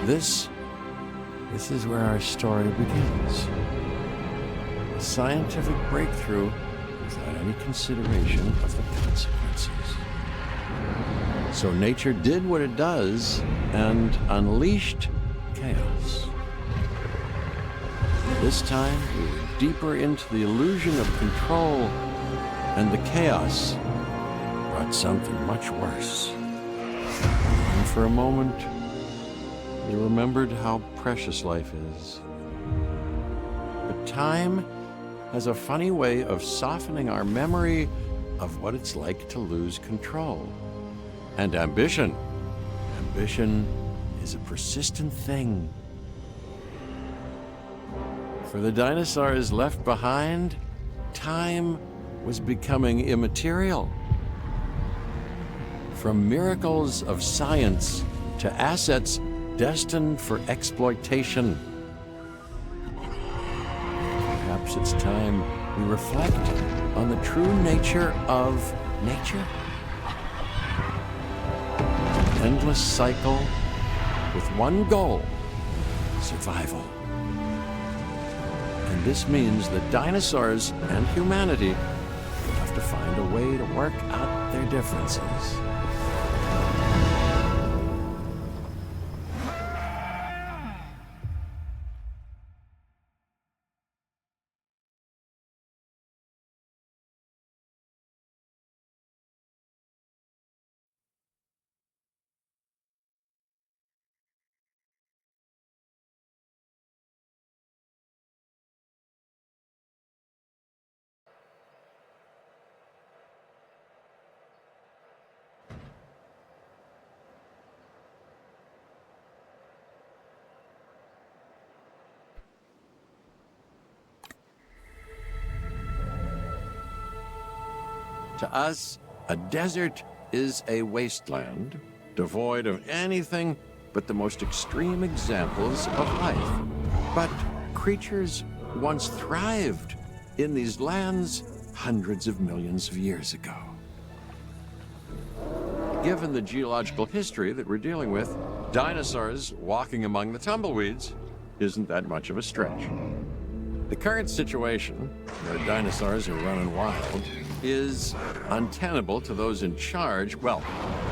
This is where our story begins. A scientific breakthrough without any consideration of the consequences. So nature did what it does and unleashed chaos. This time, we were deeper into the illusion of control, and the chaos brought something much worse. And for a moment, we remembered how precious life is. But time has a funny way of softening our memory of what it's like to lose control. And ambition is a persistent thing. For the dinosaurs left behind, time was becoming immaterial. From miracles of science to assets destined for exploitation. Perhaps it's time we reflect on the true nature of nature. An endless cycle with one goal: survival. And this means that dinosaurs and humanity will have to find a way to work out their differences. To us, a desert is a wasteland, devoid of anything but the most extreme examples of life. But creatures once thrived in these lands hundreds of millions of years ago. Given the geological history that we're dealing with, dinosaurs walking among the tumbleweeds isn't that much of a stretch. The current situation, where dinosaurs are running wild, is untenable to those in charge, well,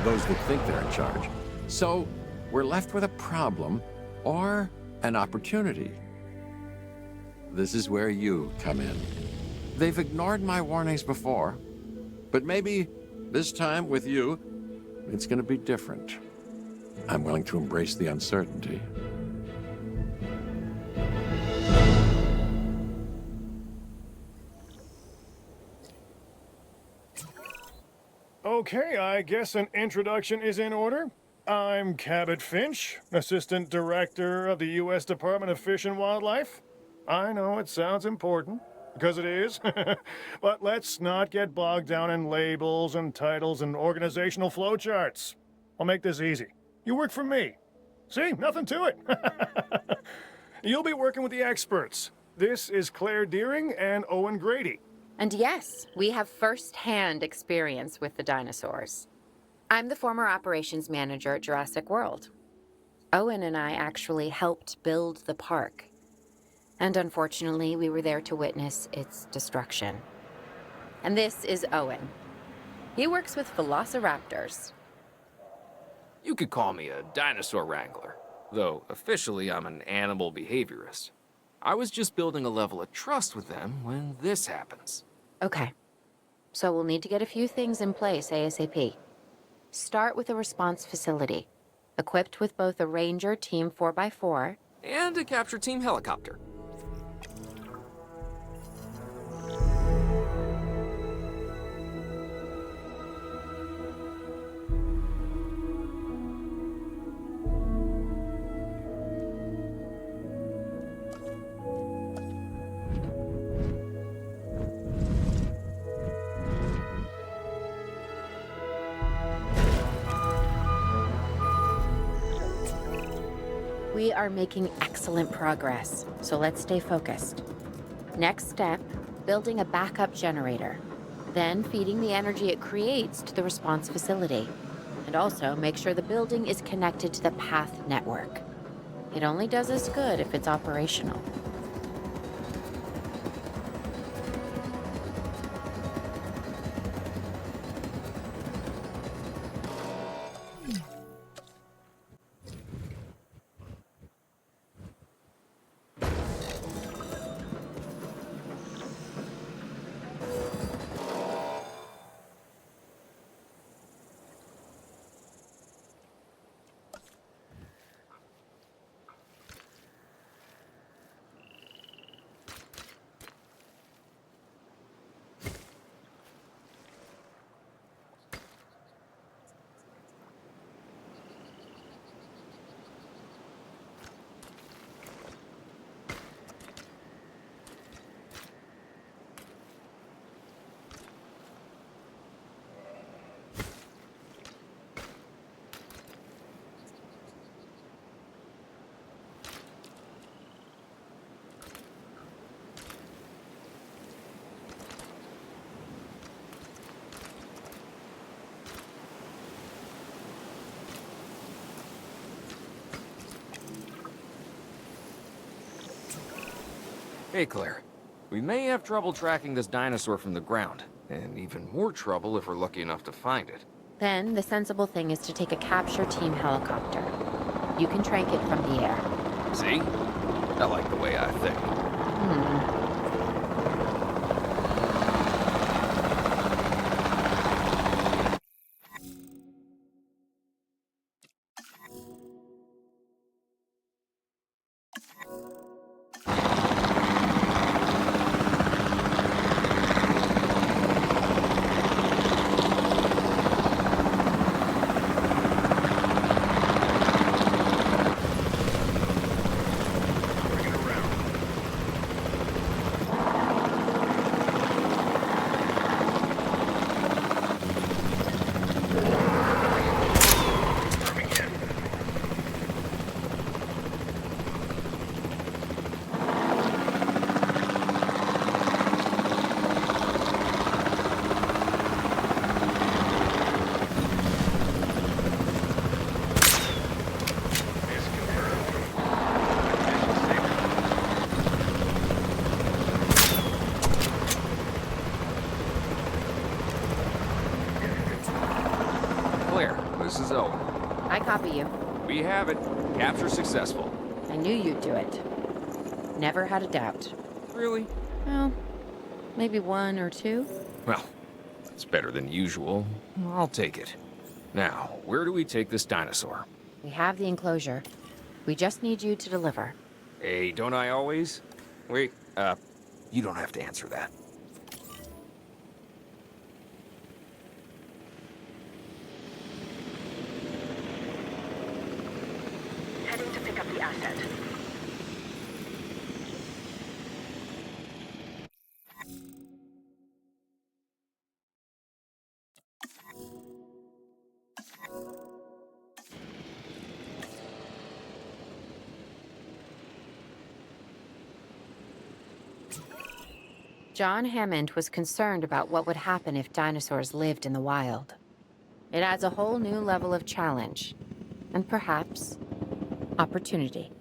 those that think they're in charge. So we're left with a problem or an opportunity. This is where you come in. They've ignored my warnings before, but maybe this time with you, it's going to be different. I'm willing to embrace the uncertainty. Okay, I guess an introduction is in order. I'm Cabot Finch, Assistant Director of the U.S. Department of Fish and Wildlife. I know it sounds important, because it is, but let's not get bogged down in labels and titles and organizational flowcharts. I'll make this easy. You work for me. See, nothing to it. You'll be working with the experts. This is Claire Deering and Owen Grady. And yes, we have first-hand experience with the dinosaurs. I'm the former operations manager at Jurassic World. Owen and I actually helped build the park. And unfortunately, we were there to witness its destruction. And this is Owen. He works with velociraptors. You could call me a dinosaur wrangler, though officially I'm an animal behaviorist. I was just building a level of trust with them when this happens. Okay. So we'll need to get a few things in place ASAP. Start with a response facility, equipped with both a Ranger Team 4x4 and a capture team helicopter. We are making excellent progress, so let's stay focused. Next step, building a backup generator. Then feeding the energy it creates to the response facility. And also make sure the building is connected to the path network. It only does us good if it's operational. Hey, Claire. We may have trouble tracking this dinosaur from the ground, and even more trouble if we're lucky enough to find it. Then, the sensible thing is to take a capture team helicopter. You can trank it from the air. See? I like the way I think. Claire, this is Owen. I copy you. We have it. Capture successful. I knew you'd do it. Never had a doubt. Really? Well, maybe one or two. Well, it's better than usual. I'll take it. Now, where do we take this dinosaur? We have the enclosure. We just need you to deliver. Hey, don't I always? Wait, you don't have to answer that. Heading to pick up the asset. John Hammond was concerned about what would happen if dinosaurs lived in the wild. It adds a whole new level of challenge, and perhaps opportunity.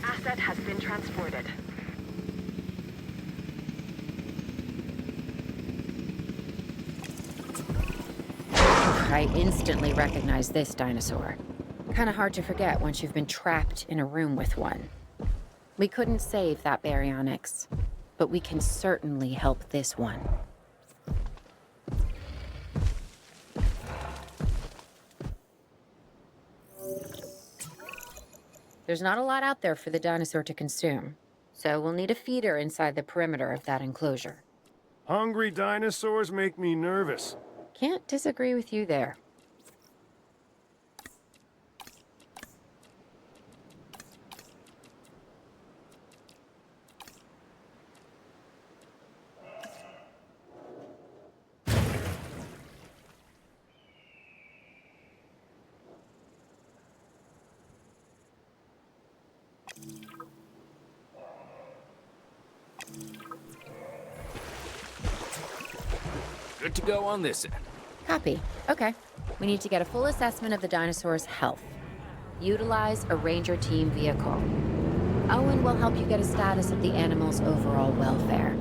Asset has been transported. I instantly recognized this dinosaur. Kinda hard to forget once you've been trapped in a room with one. We couldn't save that baryonyx, but we can certainly help this one. There's not a lot out there for the dinosaur to consume, so we'll need a feeder inside the perimeter of that enclosure. Hungry dinosaurs make me nervous. Can't disagree with you there. good to go on this end. Copy. Okay. We need to get a full assessment of the dinosaur's health. Utilize a ranger team vehicle. Owen will help you get a status of the animal's overall welfare.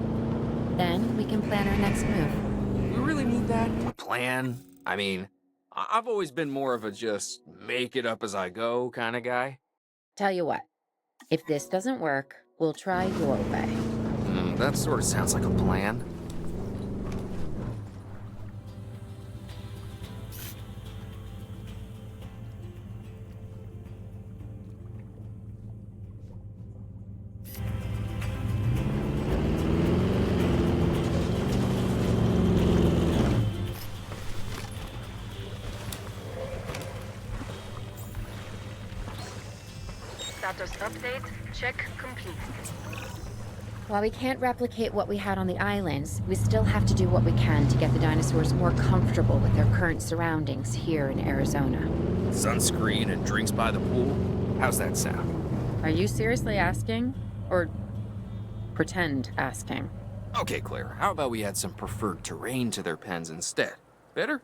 Then we can plan our next move. We really need that? A plan? I mean, I've always been more of a just make it up as I go kind of guy. Tell you what, if this doesn't work, we'll try your way. That sort of sounds like a plan. Status update, check complete. While we can't replicate what we had on the islands, we still have to do what we can to get the dinosaurs more comfortable with their current surroundings here in Arizona. Sunscreen and drinks by the pool? How's that sound? Are you seriously asking? Or pretend asking? Okay, Claire, how about we add some preferred terrain to their pens instead? Better?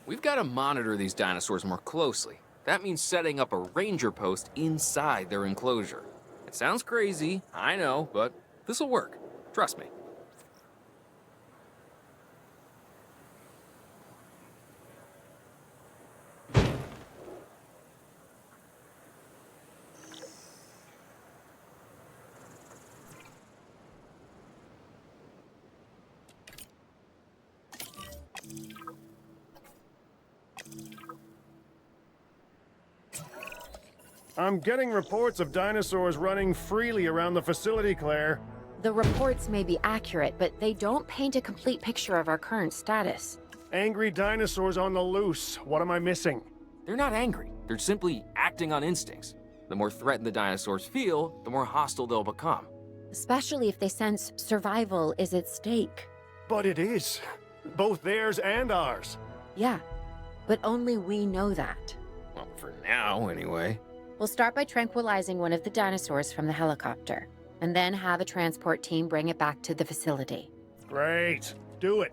We've got to monitor these dinosaurs more closely. That means setting up a ranger post inside their enclosure. It sounds crazy, I know, but this'll work. Trust me. I'm getting reports of dinosaurs running freely around the facility, Claire. The reports may be accurate, but they don't paint a complete picture of our current status. Angry dinosaurs on the loose. What am I missing? They're not angry. They're simply acting on instincts. The more threatened the dinosaurs feel, the more hostile they'll become. Especially if they sense survival is at stake. But it is. Both theirs and ours. Yeah, but only we know that. Well, for now, anyway. We'll start by tranquilizing one of the dinosaurs from the helicopter, and then have a transport team bring it back to the facility. Great. Do it.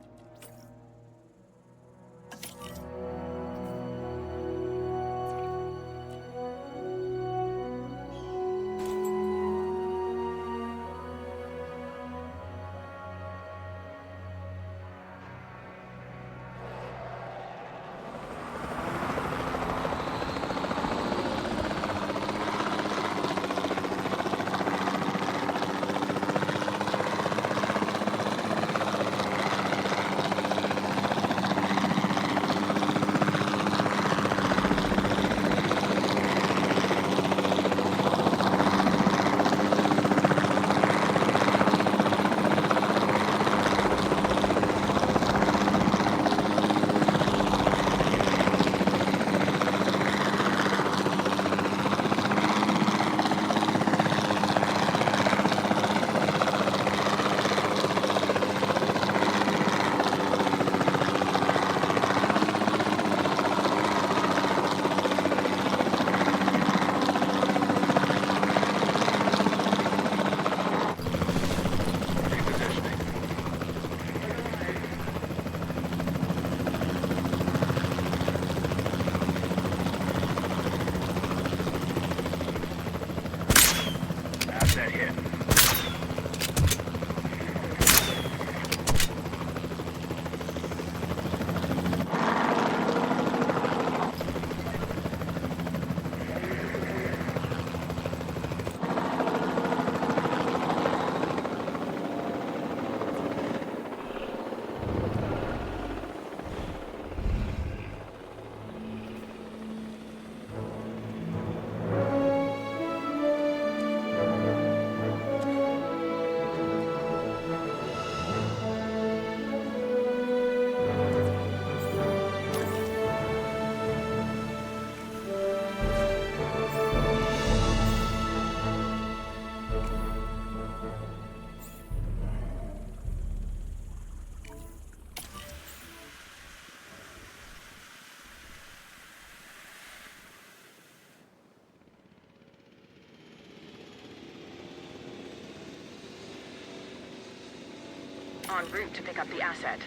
en route to pick up the asset.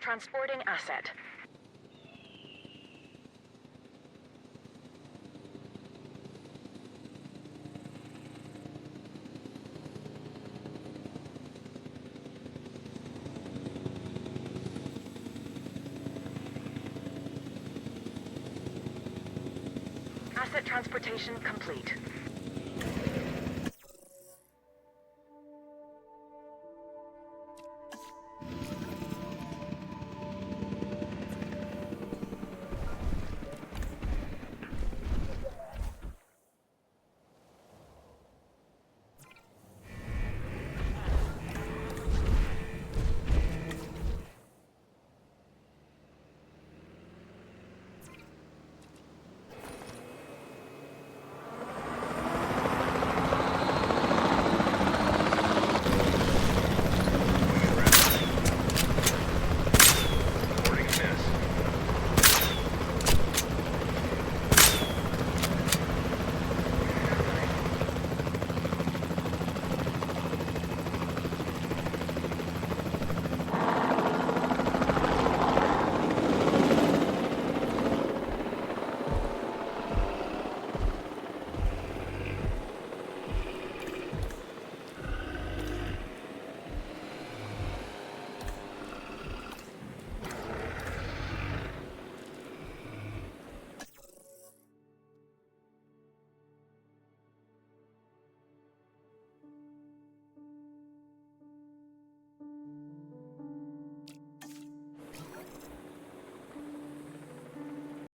Transporting asset. Asset transportation complete.